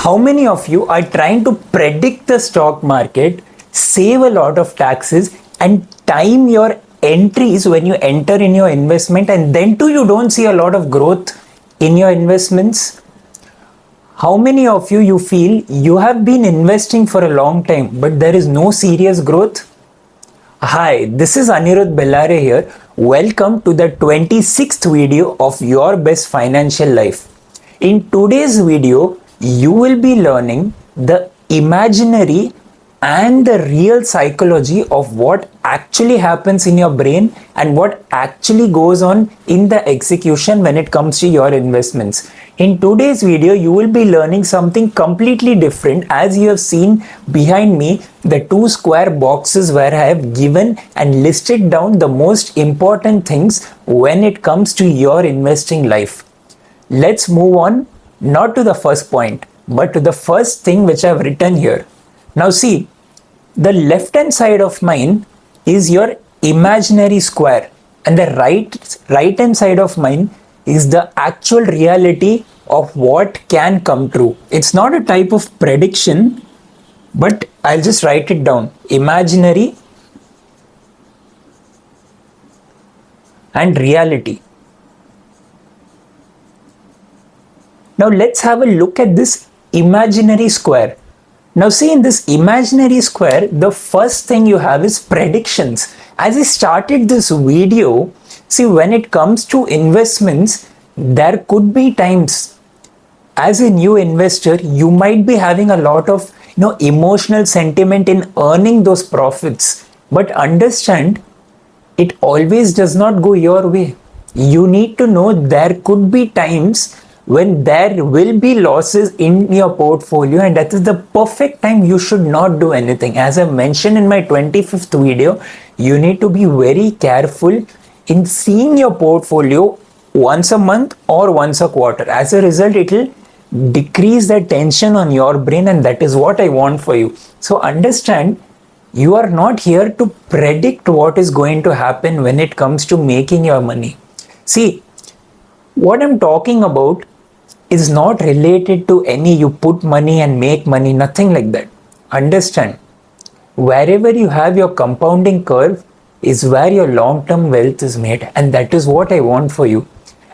How many of you are trying to predict the stock market, save a lot of taxes, and time your entries when you enter in your investment, and then too you don't see a lot of growth in your investments? How many of you feel you have been investing for a long time, but there is no serious growth? Hi, this is Anirudh Bellare here. Welcome to the 26th video of Your Best Financial Life. In today's video, you will be learning the imaginary and the real psychology of what actually happens in your brain and what actually goes on in the execution when it comes to your investments. In today's video, you will be learning something completely different. As you have seen behind me, the two square boxes where I have given and listed down the most important things when it comes to your investing life. Let's move on, not to the first point, but to the first thing which I've written here. Now see, the left hand side of mine is your imaginary square, and the right hand side of mine is the actual reality of what can come true. It's not a type of prediction, but I'll just write it down. Imaginary and reality. Now let's have a look at this imaginary square. Now see, in this imaginary square, the first thing you have is predictions. As I started this video, see, when it comes to investments, there could be times as a new investor, you might be having a lot of emotional sentiment in earning those profits. But understand, it always does not go your way. You need to know there could be times when there will be losses in your portfolio, and that is the perfect time you should not do anything. As I mentioned in my 25th video, you need to be very careful in seeing your portfolio once a month or once a quarter. As a result, it will decrease the tension on your brain, and that is what I want for you. So understand, you are not here to predict what is going to happen when it comes to making your money. See, what I'm talking about is not related to any you put money and make money, nothing like that. Understand, wherever you have your compounding curve is where your long-term wealth is made, and that is what I want for you.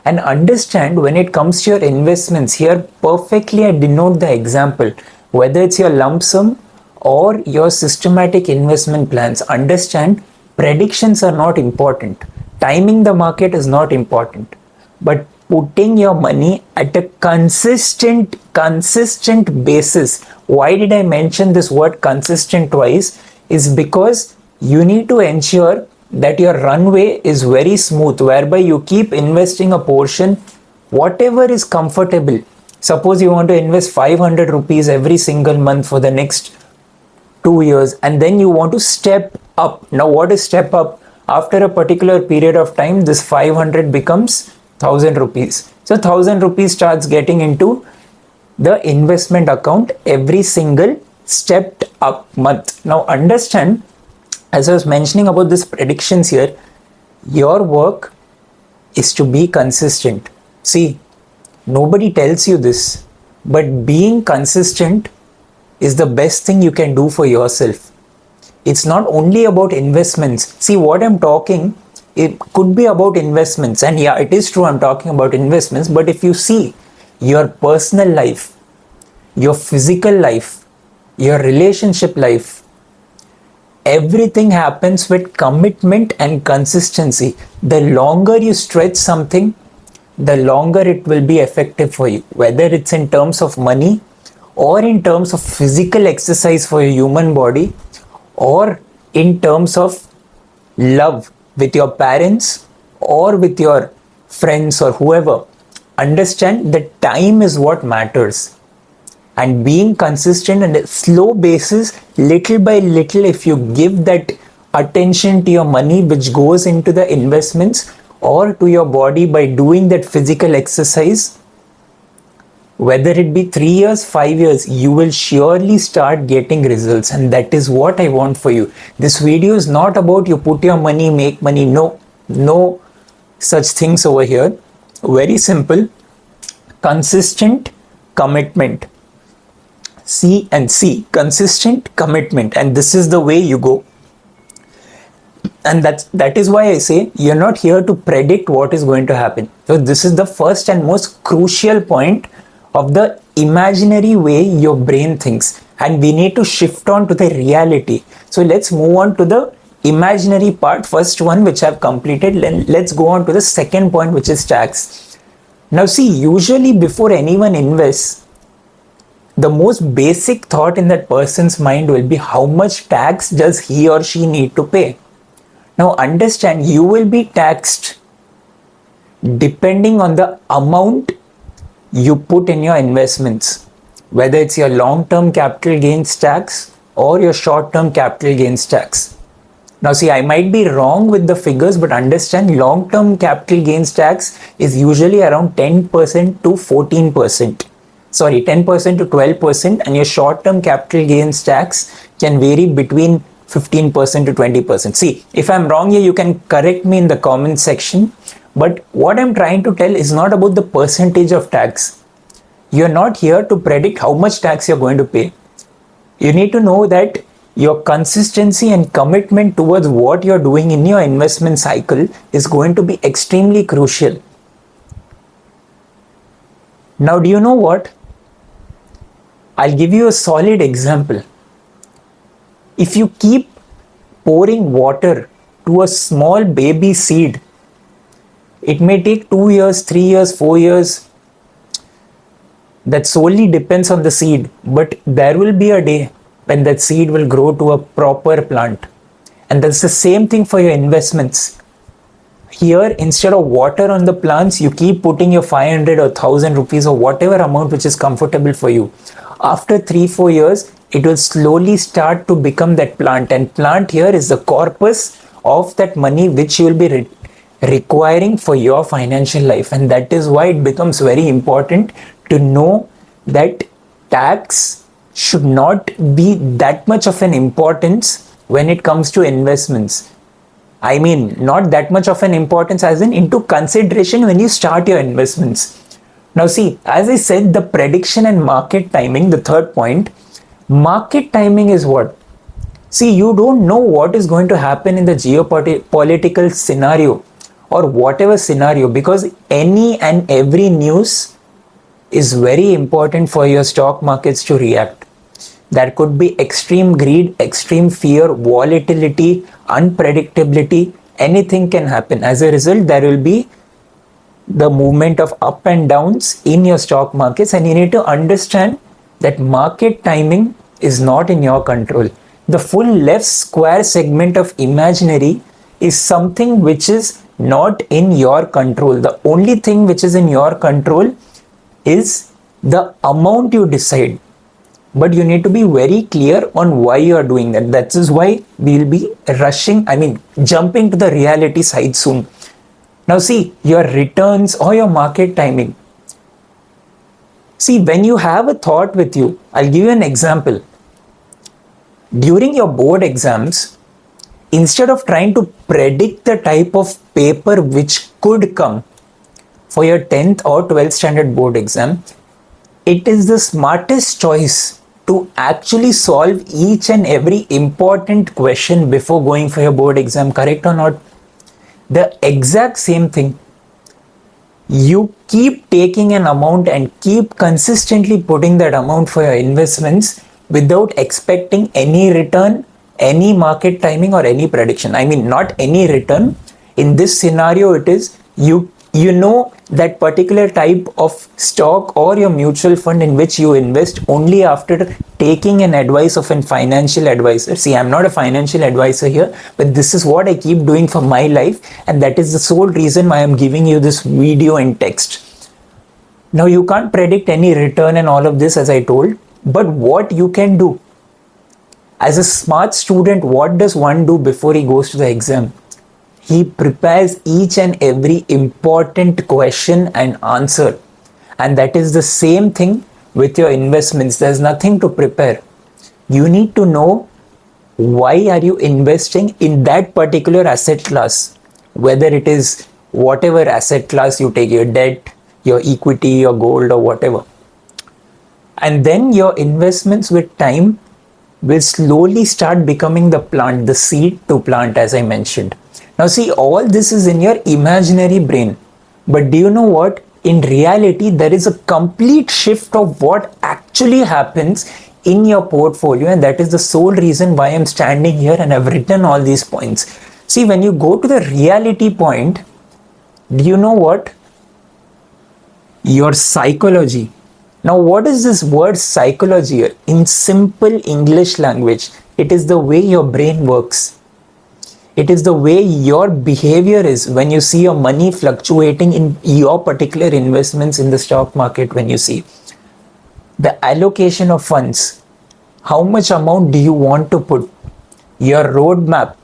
And understand, when it comes to your investments, here perfectly I denote the example, whether it's your lump sum or your systematic investment plans. Understand, predictions are not important. Timing the market is not important. But putting your money at a consistent basis. Why did I mention this word consistent twice? Is because you need to ensure that your runway is very smooth, whereby you keep investing a portion, whatever is comfortable. Suppose you want to invest 500 rupees every single month for the next 2 years, and then you want to step up. Now what is step up? After a particular period of time, this 500 becomes 1000 rupees. So 1000 rupees starts getting into the investment account every single stepped up month. Now understand, as I was mentioning about these predictions here, your work is to be consistent. See, nobody tells you this, but being consistent is the best thing you can do for yourself. It's not only about investments. See, what I'm talking, it could be about investments, and yeah, it is true, I'm talking about investments. But if you see your personal life, your physical life, your relationship life, everything happens with commitment and consistency. The longer you stretch something, the longer it will be effective for you, whether it's in terms of money or in terms of physical exercise for your human body, or in terms of love with your parents or with your friends or whoever. Understand that time is what matters, and being consistent on a slow basis, little by little, if you give that attention to your money which goes into the investments or to your body by doing that physical exercise, whether it be 3 years, 5 years, you will surely start getting results, and that is what I want for you. This video is not about you put your money, make money. No such things over here. Very simple, consistent commitment. consistent commitment, and this is the way you go. And that is why I say you're not here to predict what is going to happen. So this is the first and most crucial point of the imaginary way your brain thinks, and we need to shift on to the reality. So let's move on to the imaginary part, first one which I've completed. Let's go on to the second point, which is tax. Now see, usually before anyone invests, the most basic thought in that person's mind will be how much tax does he or she need to pay. Now understand, you will be taxed depending on the amount you put in your investments, whether it's your long-term capital gains tax or your short-term capital gains tax. Now see, I might be wrong with the figures, but understand long-term capital gains tax is usually around 10% to 14%. Sorry, 10% to 12%, and your short-term capital gains tax can vary between 15% to 20%. See, if I'm wrong here, you can correct me in the comment section. But what I'm trying to tell is not about the percentage of tax. You're not here to predict how much tax you're going to pay. You need to know that your consistency and commitment towards what you're doing in your investment cycle is going to be extremely crucial. Now, do you know what? I'll give you a solid example. If you keep pouring water to a small baby seed, it may take 2 years, 3 years, 4 years. That solely depends on the seed. But there will be a day when that seed will grow to a proper plant. And that's the same thing for your investments. Here, instead of water on the plants, you keep putting your 500 or 1000 rupees or whatever amount which is comfortable for you. After 3-4 years, it will slowly start to become that plant, and plant here is the corpus of that money which you will be requiring for your financial life. And that is why it becomes very important to know that tax should not be that much of an importance when it comes to investments. I mean, not that much of an importance as in into consideration when you start your investments. Now see, as I said, the prediction and market timing, the third point. Market timing is what? See, you don't know what is going to happen in the geopolitical scenario or whatever scenario, because any and every news is very important for your stock markets to react. There could be extreme greed, extreme fear, volatility, unpredictability. Anything can happen. As a result, there will be the movement of up and downs in your stock markets, and you need to understand that market timing is not in your control. The full left square segment of imaginary is something which is not in your control. The only thing which is in your control is the amount you decide. But you need to be very clear on why you are doing that. That is why we will be jumping to the reality side soon. Now see, your returns or your market timing. See, when you have a thought with you, I'll give you an example. During your board exams, instead of trying to predict the type of paper which could come for your 10th or 12th standard board exam, it is the smartest choice to actually solve each and every important question before going for your board exam, correct or not? The exact same thing. You keep taking an amount and keep consistently putting that amount for your investments without expecting any return, any market timing or any prediction. I mean, not any return. In this scenario, it is you know that particular type of stock or your mutual fund in which you invest only after taking an advice of a financial advisor. See, I'm not a financial advisor here, but this is what I keep doing for my life, and that is the sole reason why I'm giving you this video in text. Now, you can't predict any return and all of this, as I told, but what you can do as a smart student, what does one do before he goes to the exam? He prepares each and every important question and answer. And that is the same thing with your investments. There's nothing to prepare. You need to know why are you investing in that particular asset class. Whether it is whatever asset class you take, your debt, your equity, your gold or whatever. And then your investments with time will slowly start becoming the plant, the seed to plant, as I mentioned. Now, see, all this is in your imaginary brain. But do you know what? In reality, there is a complete shift of what actually happens in your portfolio, and that is the sole reason why I'm standing here and I've written all these points. See, when you go to the reality point, do you know what? Your psychology. Now, what is this word psychology? In simple English language, it is the way your brain works. It is the way your behavior is when you see your money fluctuating in your particular investments in the stock market. When you see the allocation of funds, how much amount do you want to put, your roadmap,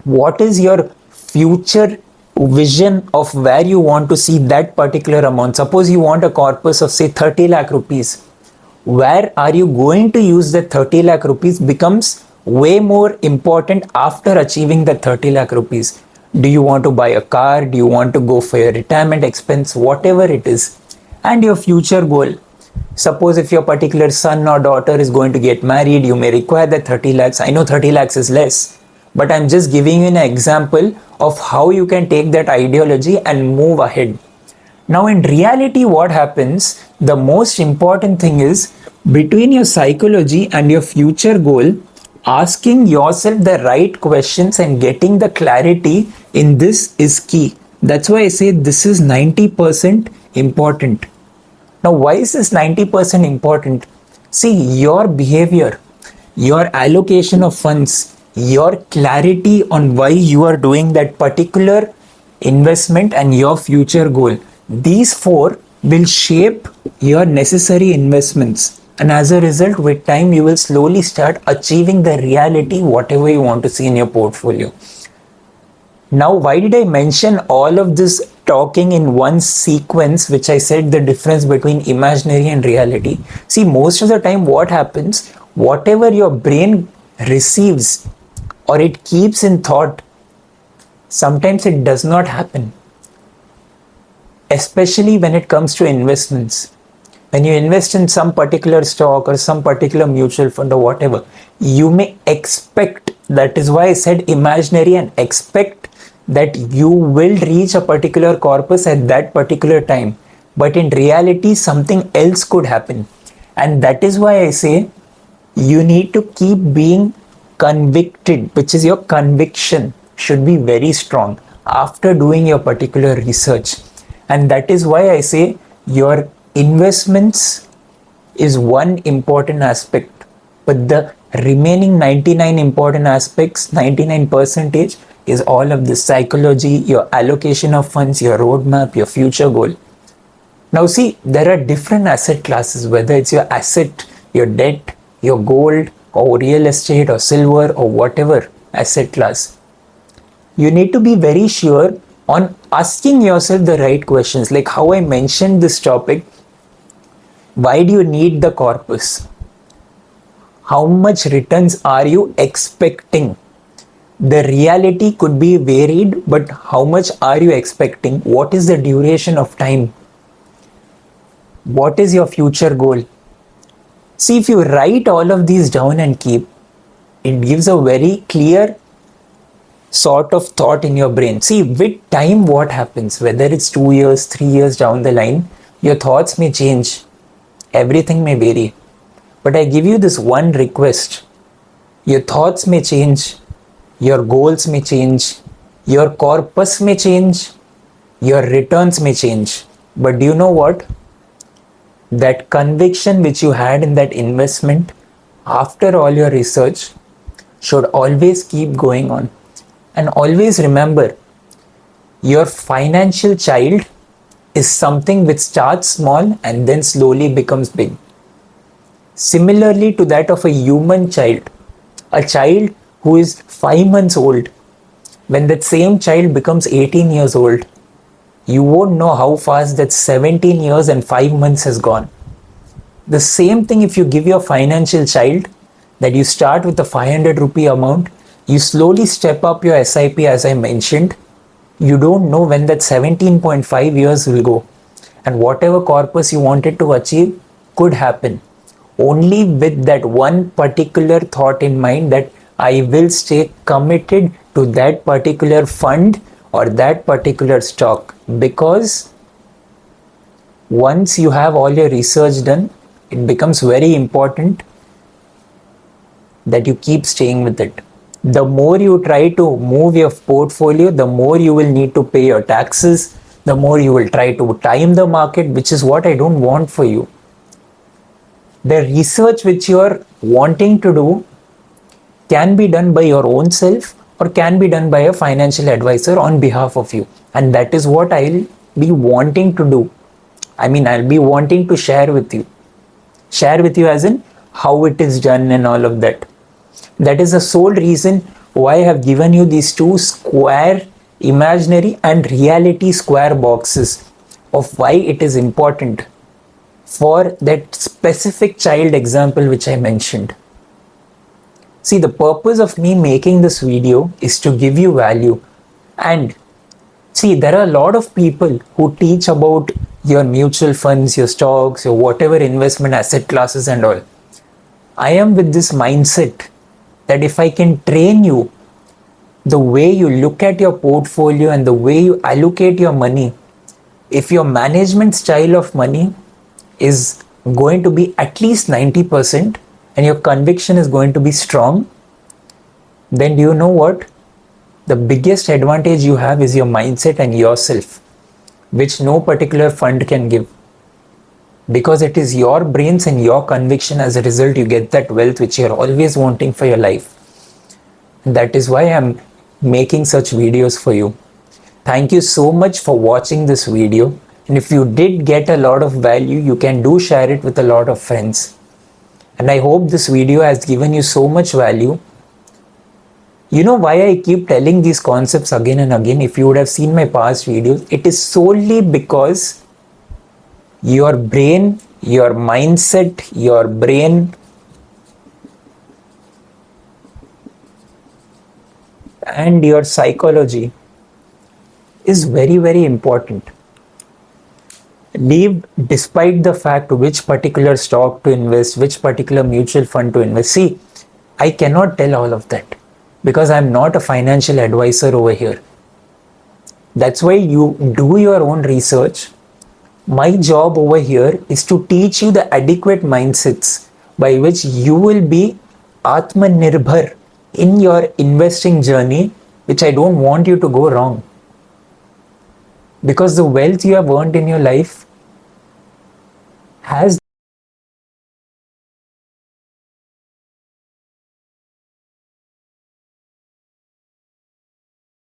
what is your future vision of where you want to see that particular amount. Suppose you want a corpus of say 30 lakh rupees. Where are you going to use that 30 lakh rupees becomes way more important after achieving the 30 lakh rupees. Do you want to buy a car? Do you want to go for your retirement expense? Whatever it is. And your future goal. Suppose if your particular son or daughter is going to get married, you may require that 30 lakhs. I know 30 lakhs is less, but I'm just giving you an example of how you can take that ideology and move ahead. Now, in reality, what happens, the most important thing is between your psychology and your future goal, asking yourself the right questions and getting the clarity in this is key. That's why I say this is 90% important. Now, why is this 90% important? See, your behavior, your allocation of funds, your clarity on why you are doing that particular investment and your future goal. These four will shape your necessary investments. And as a result, with time, you will slowly start achieving the reality, whatever you want to see in your portfolio. Now, why did I mention all of this talking in one sequence, which I said the difference between imaginary and reality? See, most of the time what happens, whatever your brain receives or it keeps in thought, sometimes it does not happen. Especially when it comes to investments. When you invest in some particular stock or some particular mutual fund or whatever, you may expect, that is why I said imaginary, and expect that you will reach a particular corpus at that particular time. But in reality, something else could happen. And that is why I say you need to keep being convicted, which is your conviction should be very strong after doing your particular research. And that is why I say your investments is one important aspect, but the remaining 99 important aspects, 99% is all of the psychology, your allocation of funds, your roadmap, your future goal. Now see, there are different asset classes, whether it's your asset, your debt, your gold, or real estate, or silver, or whatever asset class. You need to be very sure on asking yourself the right questions, like how I mentioned this topic. Why do you need the corpus? How much returns are you expecting? The reality could be varied, but how much are you expecting? What is the duration of time? What is your future goal? See, if you write all of these down and keep, it gives a very clear sort of thought in your brain. See, with time, what happens? Whether it's 2 years, 3 years down the line, your thoughts may change. Everything may vary. But I give you this one request. Your thoughts may change. Your goals may change. Your corpus may change. Your returns may change. But do you know what? That conviction which you had in that investment after all your research should always keep going on. And always remember, your financial child is something which starts small and then slowly becomes big. Similarly to that of a human child, a child who is 5 months old, when that same child becomes 18 years old, you won't know how fast that 17 years and 5 months has gone. The same thing if you give your financial child, that you start with a 500 rupee amount, you slowly step up your SIP as I mentioned, you don't know when that 17.5 years will go. And whatever corpus you wanted to achieve, could happen only with that one particular thought in mind, that I will stay committed to that particular fund or that particular stock. Because once you have all your research done, it becomes very important that you keep staying with it. The more you try to move your portfolio, the more you will need to pay your taxes, the more you will try to time the market, which is what I don't want for you. The research which you are wanting to do can be done by your own self or can be done by a financial advisor on behalf of you. And that is what I'll be wanting to do. I'll be wanting to share with you. Share with you as in how it is done and all of that. That is the sole reason why I have given you these two square, imaginary and reality square boxes of why it is important for that specific child example which I mentioned. See, the purpose of me making this video is to give you value. And see, there are a lot of people who teach about your mutual funds, your stocks, your whatever investment asset classes and all. I am with this mindset that if I can train you the way you look at your portfolio and the way you allocate your money, if your management style of money is going to be at least 90% and your conviction is going to be strong, then do you know what? The biggest advantage you have is your mindset and yourself, which no particular fund can give. Because it is your brains and your conviction, as a result, you get that wealth which you're always wanting for your life. And that is why I'm making such videos for you. Thank you so much for watching this video. And if you did get a lot of value, you can do share it with a lot of friends. And I hope this video has given you so much value. You know why I keep telling these concepts again and again? If you would have seen my past videos, it is solely because your brain, your mindset, your brain and your psychology is very, very important. Leave despite the fact which particular stock to invest, which particular mutual fund to invest. See, I cannot tell all of that because I'm not a financial advisor over here. That's why you do your own research. My job over here is to teach you the adequate mindsets by which you will be Atmanirbhar in your investing journey, which I don't want you to go wrong. Because the wealth you have earned in your life has